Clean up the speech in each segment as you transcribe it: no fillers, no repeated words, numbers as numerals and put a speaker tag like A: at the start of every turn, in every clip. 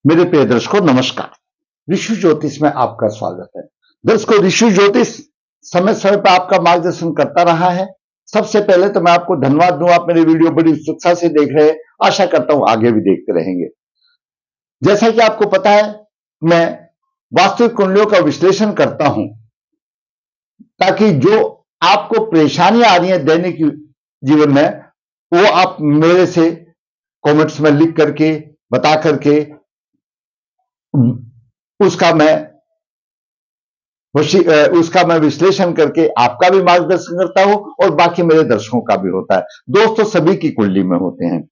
A: मेरे प्रिय दर्शकों नमस्कार। ऋषि ज्योतिष में आपका स्वागत है। दर्शकों, ऋषि ज्योतिष समय समय पर आपका मार्गदर्शन करता रहा है। सबसे पहले तो मैं आपको धन्यवाद दूं, आप मेरी वीडियो बड़ी उत्सुकता से देख रहे हैं। आशा करता हूं आगे भी देखते रहेंगे। जैसा कि आपको पता है, मैं वास्तविक कुंडलियों का विश्लेषण करता हूं ताकि जो आपको परेशानियां आ रही हैं दैनिक जीवन में, वो आप मेरे से कमेंट्स में लिख करके बता करके उसका मैं विश्लेषण करके आपका भी मार्गदर्शन करता हूं और बाकी मेरे दर्शकों का भी होता है। दोस्तों, सभी की कुंडली में होते हैं।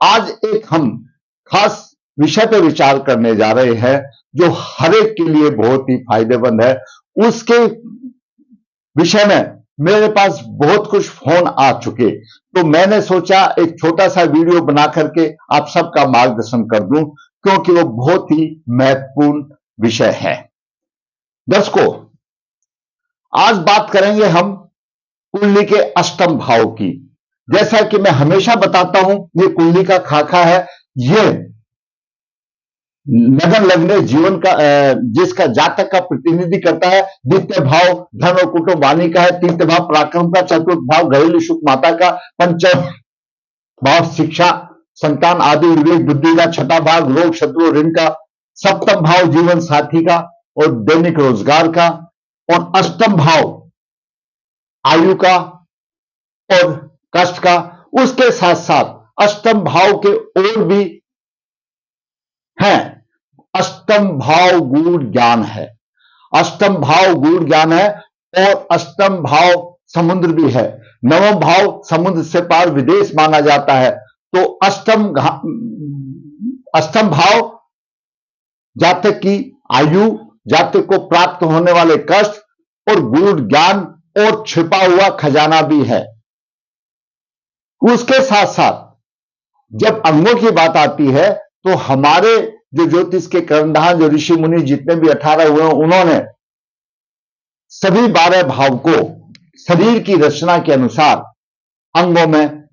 A: आज एक हम खास विषय पर विचार करने जा रहे हैं जो हर एक के लिए बहुत ही फायदेमंद है। उसके विषय में मेरे पास बहुत कुछ फोन आ चुके, तो मैंने सोचा एक छोटा सा वीडियो बना करके आप सबका मार्गदर्शन कर दूं, क्योंकि वो बहुत ही महत्वपूर्ण विषय है। दर्शकों, आज बात करेंगे हम कुंडली के अष्टम भाव की। जैसा कि मैं हमेशा बताता हूं, ये कुंडली का खाका है। ये लगन लगने जीवन का जिसका जातक का प्रतिनिधि करता है। द्वितीय भाव धन और कुटुंब वाणी का है। तृतीय भाव पराक्रम का। चतुर्थ भाव घरेलू सुख माता का। पंचम भाव शिक्षा संतान आदि विवेक बुद्धि का। छठा भाव रोग शत्रु ऋण का। सप्तम भाव जीवन साथी का और दैनिक रोजगार का। और अष्टम भाव आयु का और कष्ट का। उसके साथ साथ अष्टम भाव के और भी हैं। अष्टम भाव गूढ़ ज्ञान है। अष्टम भाव गूढ़ ज्ञान है और अष्टम भाव समुद्र भी है। नवम भाव समुद्र से पार विदेश माना जाता है। तो अष्टम भाव जातक की आयु, जातक को प्राप्त होने वाले कष्ट और गूढ़ ज्ञान और छिपा हुआ खजाना भी है। उसके साथ साथ जब अंगों की बात आती है तो हमारे जो ज्योतिष के कर्णधार जो ऋषि मुनि जितने भी 18 हुए, उन्होंने सभी 12 भाव को शरीर की रचना के अनुसार अंगों में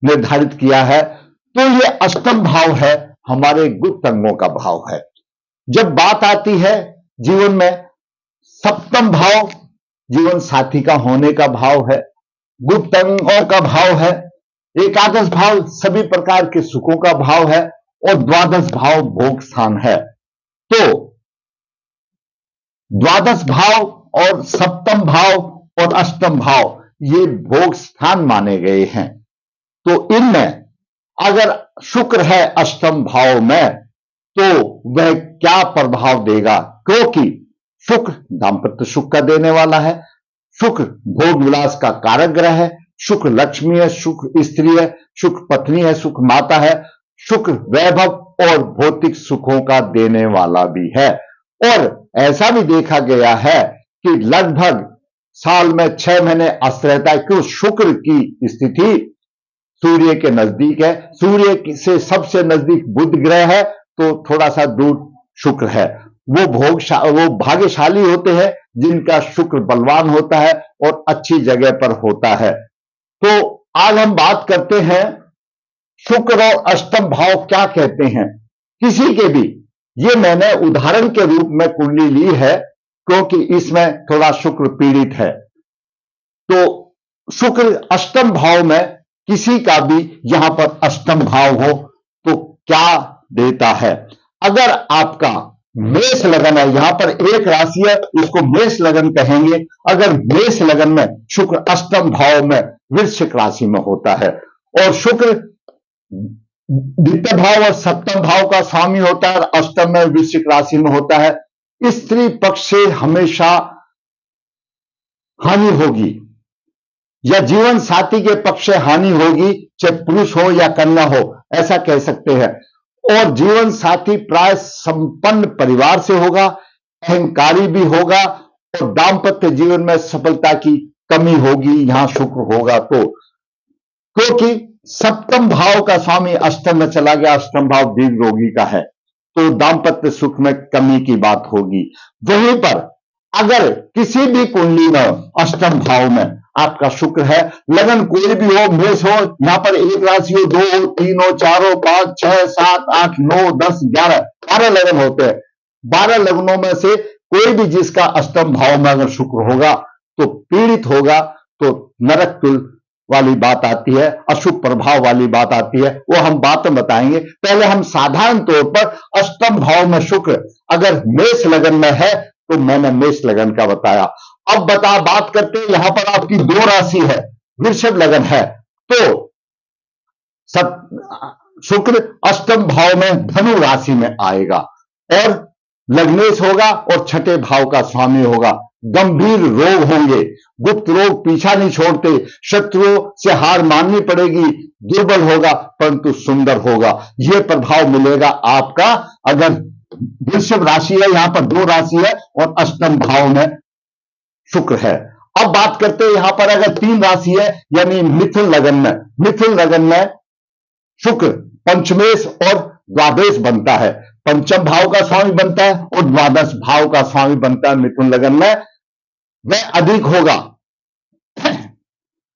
A: निर्धारित किया है। तो ये अष्टम भाव है, हमारे गुप्त अंगों का भाव है। जब बात आती है जीवन में, सप्तम भाव जीवन साथी का होने का भाव है, गुप्त अंगों का भाव है। एकादश भाव सभी प्रकार के सुखों का भाव है और द्वादश भाव भोग स्थान है। तो द्वादश भाव और सप्तम भाव और अष्टम भाव ये भोग स्थान माने गए हैं। तो इनमें अगर शुक्र है अष्टम भाव में, तो वह क्या प्रभाव देगा? क्योंकि शुक्र दाम्पत्य सुख का देने वाला है। शुक्र भोग विलास का कारक ग्रह है। शुक्र लक्ष्मी है, शुक्र स्त्री है, शुक्र पत्नी है, शुक्र माता है। शुक्र वैभव और भौतिक सुखों का देने वाला भी है। और ऐसा भी देखा गया है कि लगभग साल में 6 महीने अस्त रहता है। क्यों? शुक्र की स्थिति सूर्य के नजदीक है। सूर्य से सबसे नजदीक बुध ग्रह है, तो थोड़ा सा दूर शुक्र है। वो भाग्यशाली होते हैं जिनका शुक्र बलवान होता है और अच्छी जगह पर होता है। तो आज हम बात करते हैं शुक्र और अष्टम भाव क्या कहते हैं किसी के भी। ये मैंने उदाहरण के रूप में कुंडली ली है, क्योंकि इसमें थोड़ा शुक्र पीड़ित है। तो शुक्र अष्टम भाव में किसी का भी यहां पर अष्टम भाव हो तो क्या देता है? अगर आपका मेष लगन है, यहां पर एक राशि है, इसको मेष लगन कहेंगे। अगर मेष लगन में शुक्र अष्टम भाव में वृश्चिक राशि में होता है और शुक्र द्वितीय भाव और सप्तम भाव का स्वामी होता है और अष्टम में वृश्चिक राशि में होता है, स्त्री पक्ष से हमेशा हानि होगी या जीवन साथी के पक्ष से हानि होगी, चाहे पुरुष हो या कन्या हो, ऐसा कह सकते हैं। और जीवन साथी प्राय संपन्न परिवार से होगा, अहंकारी भी होगा और दाम्पत्य जीवन में सफलता की कमी होगी यहां शुक्र होगा तो। क्योंकि सप्तम भाव का स्वामी अष्टम में चला गया, अष्टम भाव दीर्घ रोगी का है, तो दाम्पत्य सुख में कमी की बात होगी। वहीं पर अगर किसी भी कुंडली में अष्टम भाव में आपका शुक्र है। लगन कोई भी हो, मेष हो, यहां पर एक राशि हो, 2 हो, 3 हो, 4 हो, 5, 6, 7, 8, 9, 10, 11, 12 लगन होते हैं। 12 लग्नों में से कोई भी जिसका अष्टम भाव में अगर शुक्र होगा तो पीड़ित होगा, तो नरक तुल वाली बात आती है, अशुभ प्रभाव वाली बात आती है, वो हम बाद में बताएंगे। पहले हम साधारण तौर पर अष्टम भाव में शुक्र अगर मेष लगन में है तो मैंने मेष लगन का बताया। अब बात करते हैं, यहां पर आपकी 2 राशि है, वृषभ लगन है, तो शुक्र अष्टम भाव में धनु राशि में आएगा और लग्नेश होगा और छठे भाव का स्वामी होगा। गंभीर रोग होंगे, गुप्त रोग पीछा नहीं छोड़ते, शत्रुओं से हार माननी पड़ेगी, दुर्बल होगा परंतु सुंदर होगा, यह प्रभाव मिलेगा आपका अगर वृषभ राशि है। यहां पर 2 राशि है और अष्टम भाव में शुक्र है। अब बात करते हैं यहां पर अगर 3 राशि है, यानी मिथुन लगन में, मिथुन लगन में शुक्र पंचमेश और द्वादश बनता है, पंचम भाव का स्वामी बनता है और द्वादश भाव का स्वामी बनता है मिथुन लगन में। वह अधिक होगा,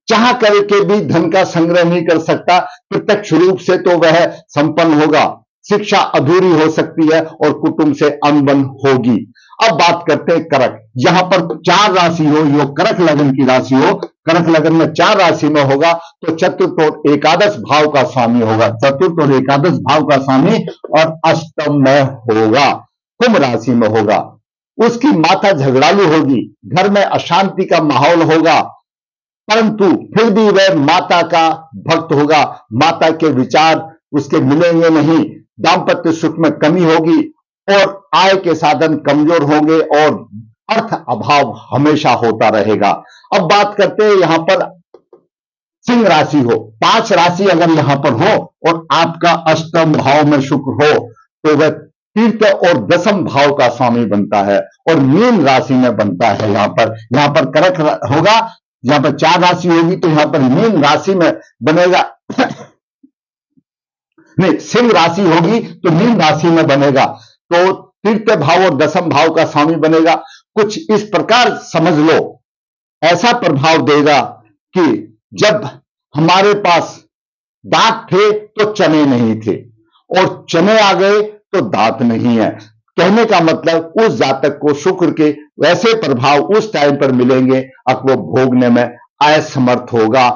A: चाह करके भी धन का संग्रह नहीं कर सकता, प्रत्यक्ष रूप से तो वह संपन्न होगा, शिक्षा अधूरी हो सकती है और कुटुंब से अनबन होगी। अब बात करते हैं करक, यहां पर 4 राशि हो, यो करक लगन की राशि हो, करक लगन में 4 राशि में होगा तो चतुर्थ और एकादश भाव का स्वामी होगा, चतुर्थ और एकादश भाव का स्वामी और अष्टम में होगा, कुंभ राशि में होगा। उसकी माता झगड़ालू होगी, घर में अशांति का माहौल होगा, परंतु फिर भी वह माता का भक्त होगा, माता के विचार उसके मिलेंगे नहीं, दाम्पत्य सुख में कमी होगी और आय के साधन कमजोर होंगे और अर्थ अभाव हमेशा होता रहेगा। अब बात करते हैं यहां पर सिंह राशि हो, 5 राशि अगर यहां पर हो और आपका अष्टम भाव में शुक्र हो तो वह तीर्थ और दशम भाव का स्वामी बनता है और मीन राशि में बनता है। यहां पर करक होगा, यहां पर 4 राशि होगी तो यहां पर मीन राशि में बनेगा नहीं, सिंह राशि होगी तो मीन राशि में बनेगा, तो तीर्थ भाव और दशम भाव का स्वामी बनेगा। कुछ इस प्रकार समझ लो, ऐसा प्रभाव देगा कि जब हमारे पास दांत थे तो चने नहीं थे और चने आ गए तो दांत नहीं है। कहने का मतलब उस जातक को शुक्र के वैसे प्रभाव उस टाइम पर मिलेंगे अब वो भोगने में असमर्थ होगा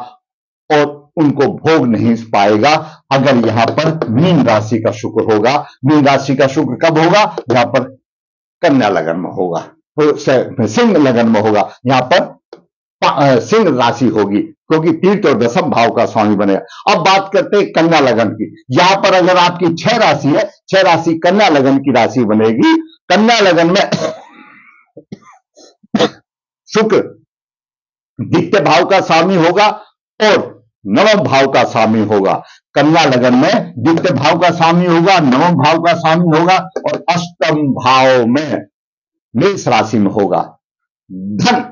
A: और उनको भोग नहीं पाएगा अगर यहां पर मीन राशि का शुक्र होगा। मीन राशि का शुक्र कब होगा? यहां पर कन्या लगन में होगा, सिंह लगन में होगा, यहां पर सिंह राशि होगी क्योंकि तीर्थ और दशम भाव का स्वामी बनेगा। अब बात करते हैं कन्या लगन की, यहां पर अगर आपकी 6 राशि है, 6 राशि कन्या लगन की राशि बनेगी। कन्या लगन में शुक्र द्वितीय भाव का स्वामी होगा और नवम भाव का स्वामी होगा। कन्या लगन में द्वितीय भाव का स्वामी होगा, नवम भाव का स्वामी होगा और अष्टम भाव में मेष राशि में होगा। धन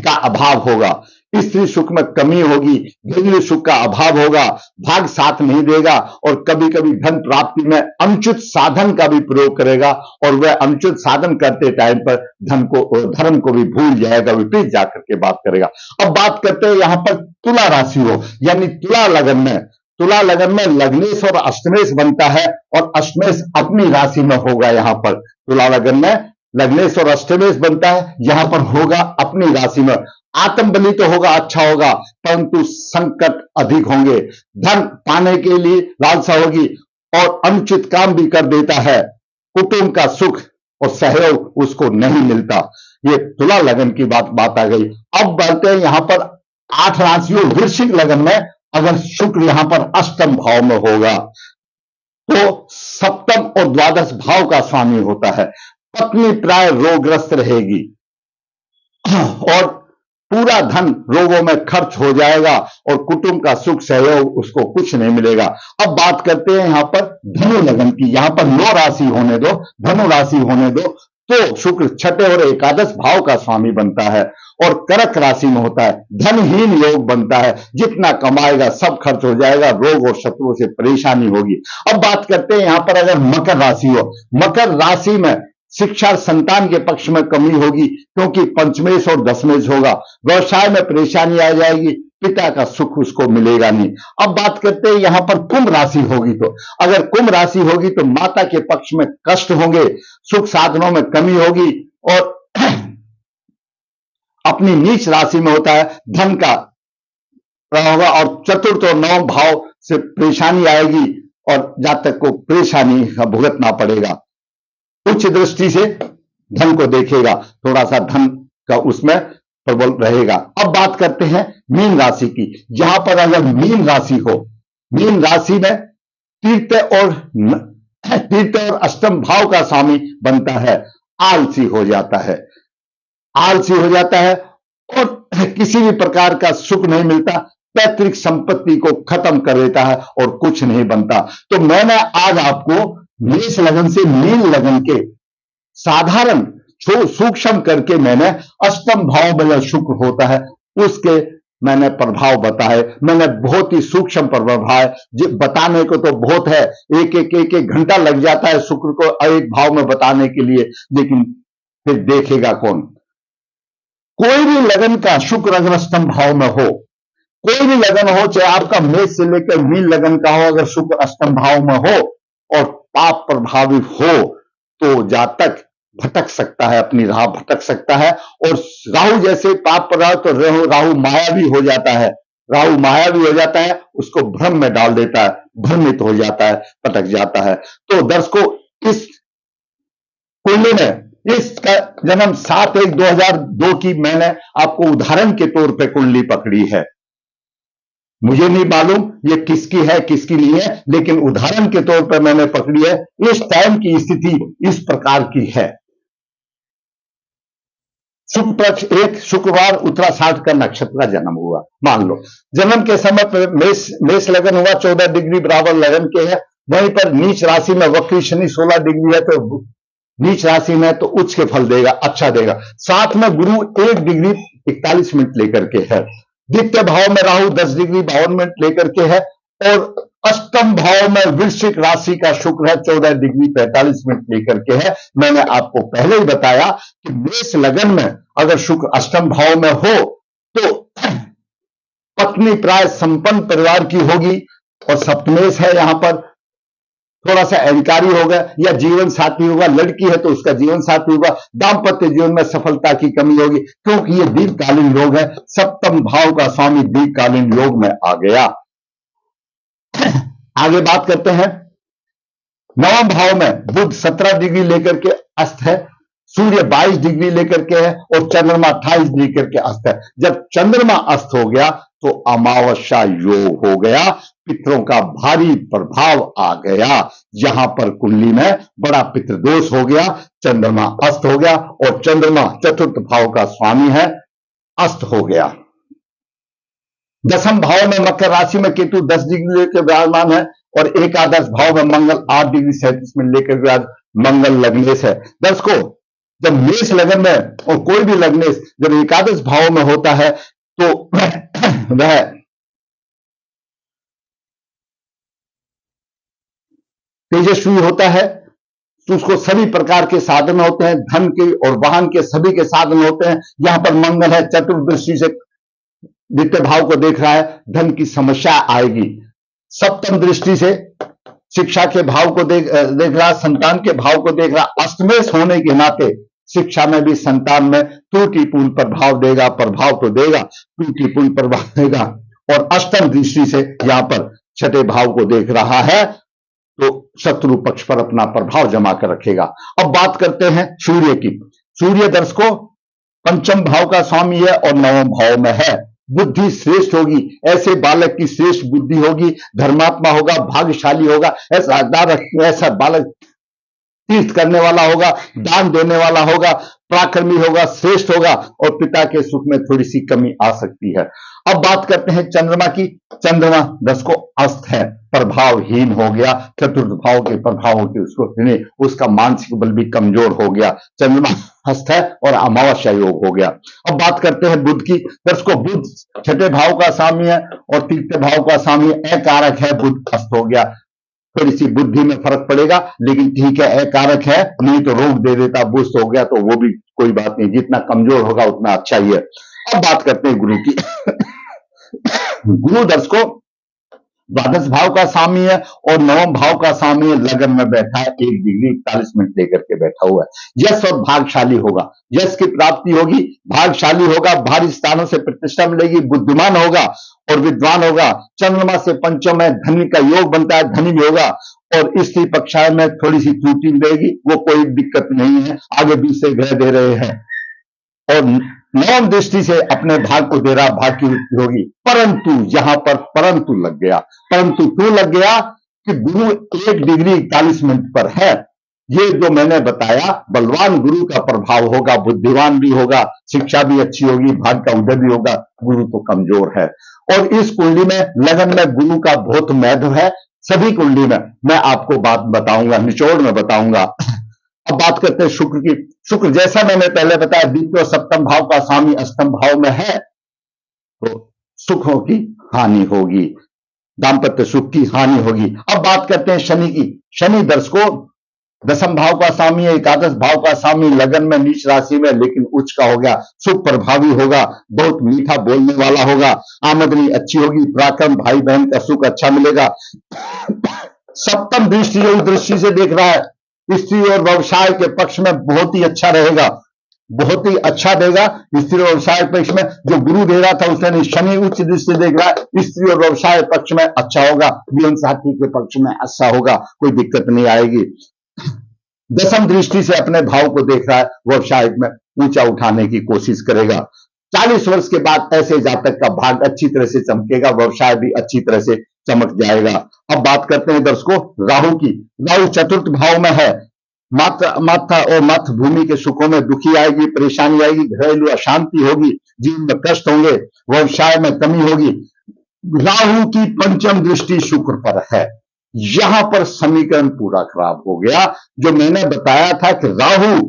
A: का अभाव होगा, स्त्री सुख में कमी होगी, गृह सुख का अभाव होगा, भाग साथ नहीं देगा और कभी कभी धन प्राप्ति में अनुचित साधन का भी प्रयोग करेगा और वह अनुचित साधन करते टाइम पर धर्म को भी भूल जाएगा, विपरीत जाकर के बात करेगा। अब बात करते हैं यहां पर तुला राशि हो, यानी तुला लगन में लग्नेश और अष्टमेश बनता है और अष्टमेश अपनी राशि में होगा। यहां पर तुला लगन में लग्नेश और अष्टमेश बनता है, यहां पर होगा अपनी राशि में। आत्मबली तो होगा, अच्छा होगा, परंतु संकट अधिक होंगे, धन पाने के लिए लालसा होगी और अनुचित काम भी कर देता है, कुटुंब का सुख और सहयोग उसको नहीं मिलता। ये तुला लगन की बात आ गई। अब बढ़ते हैं यहां पर 8 राशियों वृश्चिक लगन में अगर शुक्र यहां पर अष्टम भाव में होगा तो सप्तम और द्वादश भाव का स्वामी होता है। पत्नी प्राय रोगग्रस्त रहेगी और पूरा धन रोगों में खर्च हो जाएगा और कुटुंब का सुख सहयोग उसको कुछ नहीं मिलेगा। अब बात करते हैं यहां पर धनु लगन की, यहां पर 9 राशि होने दो, धनु राशि होने दो, तो शुक्र छठे और एकादश भाव का स्वामी बनता है और करक राशि में होता है। धनहीन योग बनता है, जितना कमाएगा सब खर्च हो जाएगा, रोग और शत्रुओं से परेशानी होगी। अब बात करते हैं यहां पर अगर मकर राशि हो, मकर राशि में शिक्षा संतान के पक्ष में कमी होगी क्योंकि पंचमेश और दशमेश होगा। व्यवसाय में परेशानी आ जाएगी, पिता का सुख उसको मिलेगा नहीं। अब बात करते हैं यहां पर कुंभ राशि होगी, तो अगर कुंभ राशि होगी तो माता के पक्ष में कष्ट होंगे, सुख साधनों में कमी होगी और अपनी नीच राशि में होता है धन का होगा और चतुर्थ और नवम भाव से परेशानी आएगी और जातक को परेशानी का भुगतना पड़ेगा। उच्च दृष्टि से धन को देखेगा, थोड़ा सा धन का उसमें प्रबल रहेगा। अब बात करते हैं मीन राशि की। यहां पर अगर मीन राशि हो, मीन राशि में तीर्थ और अष्टम भाव का स्वामी बनता है, आलसी हो जाता है, आलसी हो जाता है और किसी भी प्रकार का सुख नहीं मिलता, पैतृक संपत्ति को खत्म कर देता है और कुछ नहीं बनता। तो मैंने आज आपको मेष लगन से मीन लगन के साधारण सूक्ष्म करके मैंने अष्टम भाव में जो शुक्र होता है उसके मैंने प्रभाव बताए। मैंने बहुत ही सूक्ष्म प्रभाव है, बताने को तो बहुत है, एक घंटा लग जाता है शुक्र को एक भाव में बताने के लिए, लेकिन फिर देखेगा कौन। कोई भी लगन का शुक्र अगर अष्टम भाव में हो, कोई भी लगन हो, चाहे आपका मेष से लेकर मीन लगन का हो, अगर शुक्र अष्टम भाव में हो और पाप प्रभावित हो तो जातक भटक सकता है, अपनी राह भटक सकता है। और राहु जैसे पाप प्रभावित तो राहु मायावी हो जाता है, राहु मायावी हो जाता है, उसको भ्रम में डाल देता है, भ्रमित हो जाता है, भटक जाता है। तो दर्शकों, इस कुंडली में इसका जन्म 7/1/2002 की मैंने आपको उदाहरण के तौर पे कुंडली पकड़ी है। मुझे नहीं मालूम ये किसकी है किसकी नहीं है, लेकिन उदाहरण के तौर पर मैंने पकड़ी है। इस टाइम की स्थिति इस प्रकार की है। शुक्ल पक्ष 1 शुक्रवार उत्तराषाढ़ का नक्षत्र का जन्म हुआ, मान लो जन्म के समय पर मेष लगन हुआ, 14 डिग्री बराबर लगन के है। वहीं पर नीच राशि में वक्री शनि 16 डिग्री है, तो नीच राशि में तो उच्च के फल देगा, अच्छा देगा। साथ में गुरु 1 डिग्री 41 मिनट लेकर के है। द्वितीय भाव में राहु 10 डिग्री 52 मिनट लेकर के है और अष्टम भाव में वृश्चिक राशि का शुक्र है 14 डिग्री 45 मिनट लेकर के है। मैंने आपको पहले ही बताया कि मेष लगन में अगर शुक्र अष्टम भाव में हो तो पत्नी प्राय संपन्न परिवार की होगी और सप्तमेश है, यहां पर थोड़ा सा अहंकारी होगा या जीवन साथी होगा, लड़की है तो उसका जीवन साथी होगा। दाम्पत्य जीवन में सफलता की कमी होगी क्योंकि ये दीर्घकालीन योग है। सप्तम भाव का स्वामी दीर्घकालीन योग में आ गया। आगे बात करते हैं, नवम भाव में बुध 17 डिग्री लेकर के अस्त है, सूर्य 22 डिग्री लेकर के है और चंद्रमा 28 डिग्री करके अस्त है। जब चंद्रमा अस्त हो गया तो अमावस्या योग हो गया, पितरों का भारी प्रभाव आ गया। यहां पर कुंडली में बड़ा पितृदोष हो गया, चंद्रमा अस्त हो गया और चंद्रमा चतुर्थ भाव का स्वामी है, अस्त हो गया। दसम भाव में मकर राशि में केतु 10 डिग्री लेकर विराजमान है और एकादश भाव में मंगल 8 डिग्री 37 मिनट लेकर मंगल लग्नेश है। दर्शकों, जब मेष लगन में और कोई भी लग्नेश जब एकादश भाव में होता है तो वह तेजस्वी होता है, तो उसको सभी प्रकार के साधन होते हैं, धन के और वाहन के सभी के साधन होते हैं। यहां पर मंगल है, चतुर्दृष्टि से द्वितीय भाव को देख रहा है, धन की समस्या आएगी। सप्तम दृष्टि से शिक्षा के भाव को देख रहा, संतान के भाव को देख रहा। अष्टमेश होने के नाते शिक्षा में भी संतान में त्रुटिपूर्ण प्रभाव देगा, प्रभाव तो देगा, त्रुटिपूर्ण प्रभाव देगा। और अष्टम दृष्टि से यहां पर छठे भाव को देख रहा है तो शत्रु पक्ष पर अपना प्रभाव जमा कर रखेगा। अब बात करते हैं सूर्य की। सूर्य दर्शकों पंचम भाव का स्वामी है और नवम भाव में है। बुद्धि श्रेष्ठ होगी, ऐसे बालक की श्रेष्ठ बुद्धि होगी, धर्मात्मा होगा, भाग्यशाली होगा, ऐसा बालक तीर्थ करने वाला होगा, दान देने वाला होगा, पराक्रमी होगा, श्रेष्ठ होगा और पिता के सुख में थोड़ी सी कमी आ सकती है। अब बात करते हैं चंद्रमा की। चंद्रमा दर्शकों अस्त है, प्रभावहीन हो गया, चतुर्थ भाव के प्रभावों की उसको उसका मानसिक बल भी कमजोर हो गया। चंद्रमा अस्त है और अमावस्या योग हो गया। अब बात करते हैं बुध की। दर्शकों बुध छठे भाव का स्वामी है और तीसरे भाव का स्वामी अकारक है, बुध अस्त हो गया। थोड़ी सी बुद्धि में फर्क पड़ेगा, लेकिन ठीक है, अकारक है, नहीं तो रोग दे देता, बुष्ट हो गया तो वो भी कोई बात नहीं, जितना कमजोर होगा उतना अच्छा ही है। अब बात करते हैं गुरु की। गुरु दर्शकों, द्वादश भाव का स्वामी है और नवम भाव का स्वामी लगन में बैठा है, 1 डिग्री 41 मिनट लेकर के बैठा हुआ है। यश और भाग्यशाली होगा, यश की प्राप्ति होगी, भाग्यशाली होगा, भारी स्थानों से प्रतिष्ठा मिलेगी, बुद्धिमान होगा और विद्वान होगा। चंद्रमा से पंचम है, धन का योग बनता है, धनी भी होगा। और स्त्री पक्षा में थोड़ी सी त्रुटि मिलेगी, वो कोई दिक्कत नहीं है, आगे दूसरे ग्रह दे रहे हैं। और नवम दृष्टि से अपने भाग को दे रहा, भाग की वृद्धि होगी। परंतु यहां पर परंतु लग गया। परंतु क्यों लग गया? कि गुरु 1 डिग्री 41 मिनट पर है। ये जो मैंने बताया, बलवान गुरु का प्रभाव होगा, बुद्धिमान भी होगा, शिक्षा भी अच्छी होगी, भाग का उदय भी होगा। गुरु तो कमजोर है और इस कुंडली में लगन में गुरु का बहुत महत्व है। सभी कुंडली में मैं आपको बात बताऊंगा, निचोड़ में बताऊंगा। अब बात करते हैं शुक्र की। शुक्र जैसा मैंने पहले बताया, द्वितीय और सप्तम भाव का स्वामी अष्टम भाव में है, तो सुखों की हानि होगी, दाम्पत्य सुख की हानि होगी। अब बात करते हैं शनि की। शनि दर्शकों, दसम भाव का स्वामी है, एकादश भाव का स्वामी, लगन में नीच राशि में, लेकिन उच्च का हो गया, सुख प्रभावी होगा, बहुत मीठा बोलने वाला होगा, आमदनी अच्छी होगी, पराक्रम, भाई बहन का सुख अच्छा मिलेगा। सप्तम दृष्टि जो दृष्टि से देख रहा है, स्त्री और व्यवसाय के पक्ष में बहुत ही अच्छा रहेगा, बहुत ही अच्छा देगा। स्त्री और व्यवसाय पक्ष में जो गुरु दे रहा था उसने शनि उच्च दृष्टि देख रहा है, स्त्री और व्यवसाय पक्ष में अच्छा होगा, जीवन साथी के पक्ष में अच्छा होगा, कोई दिक्कत नहीं आएगी। दसम दृष्टि से अपने भाव को देख रहा है, व्यवसाय में ऊंचा उठाने की कोशिश करेगा। 40 वर्ष के बाद ऐसे जातक का भाग अच्छी तरह से चमकेगा, व्यवसाय भी अच्छी तरह से चमक जाएगा। अब बात करते हैं दर्शकों राहु की। राहु चतुर्थ भाव में है, माथा और मथ भूमि के सुखों में दुखी आएगी, परेशानी आएगी, घरेलू अशांति होगी, जीवन में कष्ट होंगे, व्यवसाय में कमी होगी। राहु की पंचम दृष्टि शुक्र पर है, यहां पर समीकरण पूरा खराब हो गया। जो मैंने बताया था कि राहु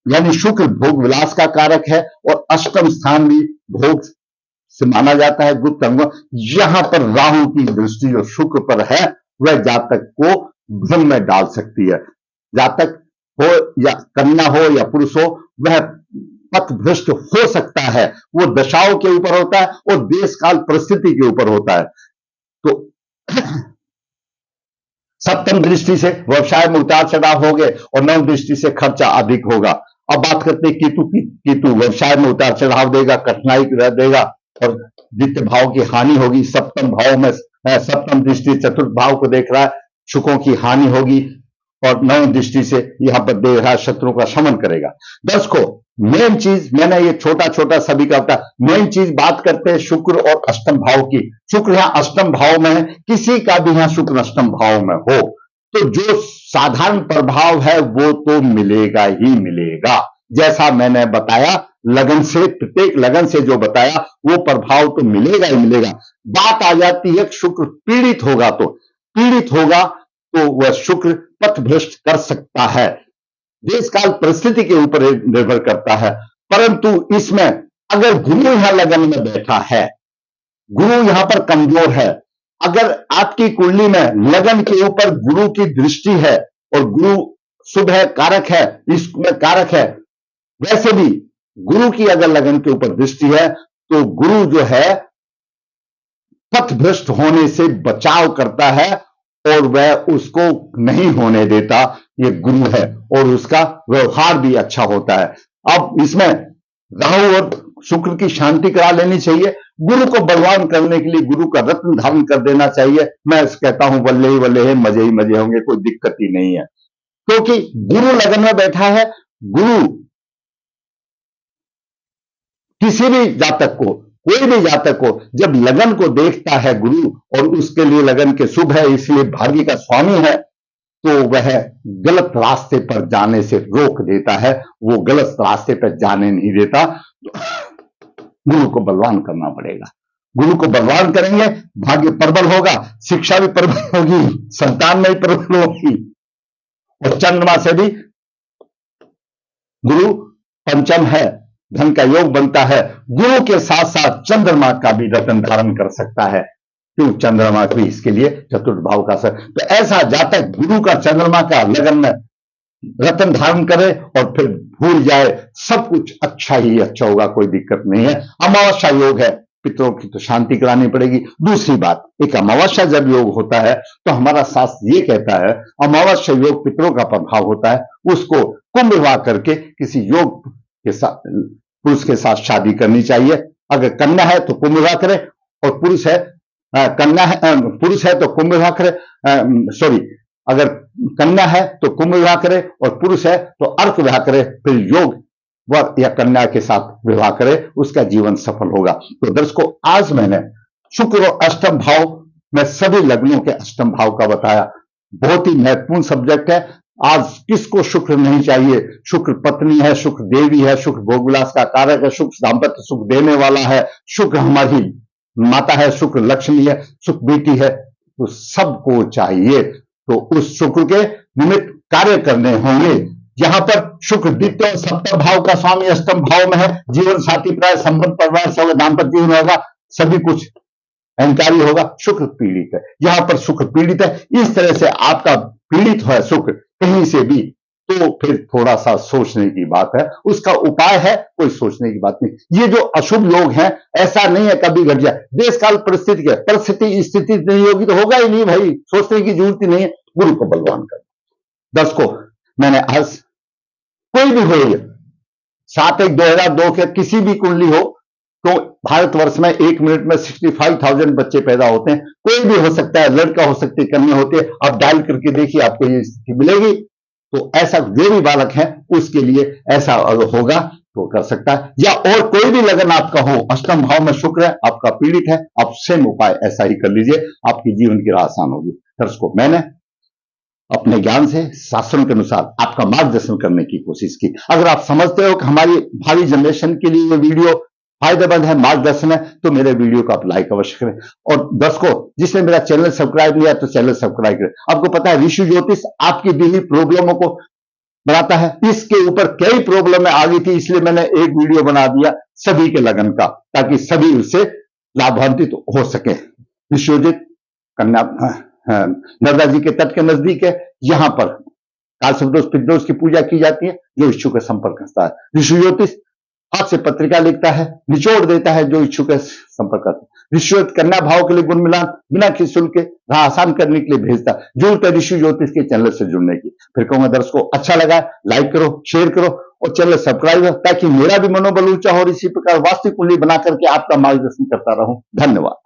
A: यानी शुक्र भोग विलास का कारक है और अष्टम स्थान भी भोग से माना जाता है, गुप्त अंग। यहां पर राहु की दृष्टि जो शुक्र पर है, वह जातक को भ्रम में डाल सकती है। जातक हो या कन्या हो या पुरुष हो, वह पथ भ्रष्ट हो सकता है। वो दशाओं के ऊपर होता है और देश काल परिस्थिति के ऊपर होता है। तो सप्तम दृष्टि से व्यवसाय में उतार चढ़ाव हो गए और नवम दृष्टि से खर्चा अधिक होगा। अब बात करते हैं केतु की। केतु व्यवसाय में उतार चढ़ाव देगा, कठिनाई देगा और द्वितीय भाव की हानि होगी। सप्तम भाव में सप्तम दृष्टि चतुर्थ भाव को देख रहा है, सुखों की हानि होगी और नवम दृष्टि से यहां पर देख रहा है, शत्रुओं का शमन करेगा। दर्शकों मेन चीज मैंने ये छोटा छोटा सभी का बता, मेन चीज बात करते हैं शुक्र और अष्टम भाव की। शुक्र यहां अष्टम भाव में है, किसी का भी यहां शुक्र अष्टम भाव में हो तो जो साधारण प्रभाव है वो तो मिलेगा ही मिलेगा। जैसा मैंने बताया, लगन से, प्रत्येक लगन से जो बताया वो प्रभाव तो मिलेगा ही मिलेगा। बात आ जाती है शुक्र पीड़ित होगा तो वह शुक्र पथ भ्रष्ट कर सकता है, देश काल परिस्थिति के ऊपर निर्भर करता है। परंतु इसमें अगर गुरु यहां लगन में बैठा है, गुरु यहां पर कमजोर है, अगर आपकी कुंडली में लगन के ऊपर गुरु की दृष्टि है और गुरु शुभ है, कारक है, इसमें कारक है, वैसे भी गुरु की अगर लगन के ऊपर दृष्टि है तो गुरु जो है पथ भ्रष्ट होने से बचाव करता है और वह उसको नहीं होने देता। ये गुरु है और उसका व्यवहार भी अच्छा होता है। अब इसमें राहु और शुक्र की शांति करा लेनी चाहिए। गुरु को बलवान करने के लिए गुरु का रत्न धारण कर देना चाहिए। मैं कहता हूं वल्ले ही वल्ले है, मजे ही मजे होंगे, कोई दिक्कत ही नहीं है, क्योंकि गुरु लगन में बैठा है। गुरु किसी भी जातक को, कोई भी जातक को जब लगन को देखता है गुरु और उसके लिए लगन के शुभ है, इसलिए भाग्य का स्वामी है, तो वह गलत रास्ते पर जाने से रोक देता है, वो गलत रास्ते पर जाने नहीं देता। गुरु को बलवान करना पड़ेगा। गुरु को बलवान करेंगे, भाग्य प्रबल होगा, शिक्षा भी प्रबल होगी, संतान में भी प्रबल होगी और चंद्रमा से भी गुरु पंचम है, धन का योग बनता है। गुरु के साथ साथ चंद्रमा का भी रत्न धारण कर सकता है। क्यों? चंद्रमा भी इसके लिए चतुर्थ भाव का असर। तो ऐसा जातक गुरु का चंद्रमा का लगन में रत्न धारण करे और फिर भूल जाए, सब कुछ अच्छा ही अच्छा होगा, कोई दिक्कत नहीं है। अमावस्या योग है, पितरों की तो शांति करानी पड़ेगी। दूसरी बात, एक अमावस्या जब योग होता है तो हमारा शास्त्र ये कहता है, अमावस्या योग पितरों का प्रभाव होता है, उसको कुंभ विवाह करके किसी योग के साथ, पुरुष के साथ शादी करनी चाहिए। अगर कन्या है तो कुंभ विवाह करे, और पुरुष है कन्या है पुरुष है तो कुंभ विवाह करे, सॉरी, अगर कन्या है तो कुंभ विवाह करे और पुरुष है तो अर्क विवाह करे, फिर योग वर या कन्या के साथ विवाह करे, उसका जीवन सफल होगा। तो दर्शकों, आज मैंने शुक्र और अष्टम भाव में सभी लग्नों के अष्टम भाव का बताया। बहुत ही महत्वपूर्ण सब्जेक्ट है। आज किसको शुक्र नहीं चाहिए? शुक्र पत्नी है, शुक्र देवी है, शुक्र भोग विलास का कारक है, शुक्र दाम्पत्य सुख देने वाला है, शुक्र हमारी माता है, शुक्र लक्ष्मी है, शुक्र बेटी है, तो सबको चाहिए। तो उस शुक्र के निमित्त कार्य करने होंगे। यहां पर शुक्र द्वितीय और सप्तम भाव का स्वामी अष्टम भाव में है। जीवन साथी प्राय संबंध परिवार से दाम्पत्य जीवन होगा, सभी कुछ अहंकारी होगा। शुक्र पीड़ित है, यहां पर शुक्र पीड़ित है। इस तरह से आपका पीड़ित है शुक्र कहीं से भी, तो फिर थोड़ा सा सोचने की बात है। उसका उपाय है, कोई सोचने की बात नहीं। ये जो अशुभ योग है, ऐसा नहीं है कभी घट जाए, देश काल परिस्थिति के परिस्थिति स्थिति नहीं होगी तो होगा ही नहीं भाई, सोचने की जरूरत ही नहीं है। गुरु को बलवान कर। दर्शकों, मैंने आज कोई भी हो 7/1/2002 के किसी भी कुंडली हो, तो भारतवर्ष में 1 मिनट में 65,000 बच्चे पैदा होते हैं। कोई भी हो सकता है, लड़का हो सकती है, कन्या होती है। आप डायल करके देखिए, आपको ये स्थिति मिलेगी। तो ऐसा जो भी बालक है उसके लिए ऐसा होगा तो कर सकता है। या और कोई भी लगन आपका हो, अष्टम भाव में शुक्र है, आपका पीड़ित है, आप सेम उपाय ऐसा ही कर लीजिए, आपकी जीवन की राह आसान होगी। दर्शकों, मैंने अपने ज्ञान से शास्त्रों के अनुसार आपका मार्गदर्शन करने की कोशिश की। अगर आप समझते हो कि हमारी भावी जनरेशन के लिए ये वीडियो फायदेमंद है, मार्गदर्शन है, तो मेरे वीडियो को आप लाइक अवश्य करें। और दर्शकों, जिसने मेरा चैनल सब्सक्राइब नहीं किया तो चैनल सब्सक्राइब करें। आपको पता है, ऋषि ज्योतिष आपकी दी हुई प्रॉब्लमों को बनाता है। इसके ऊपर कई प्रॉब्लम आ गई थी, इसलिए मैंने एक वीडियो बना दिया सभी के लगन का, ताकि सभी उससे लाभान्वित हो सके। ऋषि ज्योतिष कन्या नर्मदा जी के तट के नजदीक है। यहां पर काल सप्तदोष पितृदोष की पूजा की जाती है। जो इच्छुक है संपर्क करता है। ऋषि ज्योतिष हाथ से पत्रिका लिखता है, निचोड़ देता है, जो इच्छुक है संपर्क करता है। ऋषि ज्योतिष कन्या भाव के लिए गुण मिलान बिना किसी शुल्क के राह आसान करने के लिए भेजता है। जरूरत है ऋषि ज्योतिष के चैनल से जुड़ने की। फिर कहूंगा दर्शकों, अच्छा लगा लाइक करो, शेयर करो और चैनल सब्सक्राइब करो, ताकि मेरा भी मनोबल ऊंचा हो और इसी प्रकार वास्तविक कुंडली बना करके आपका मार्गदर्शन करता रहूं। धन्यवाद।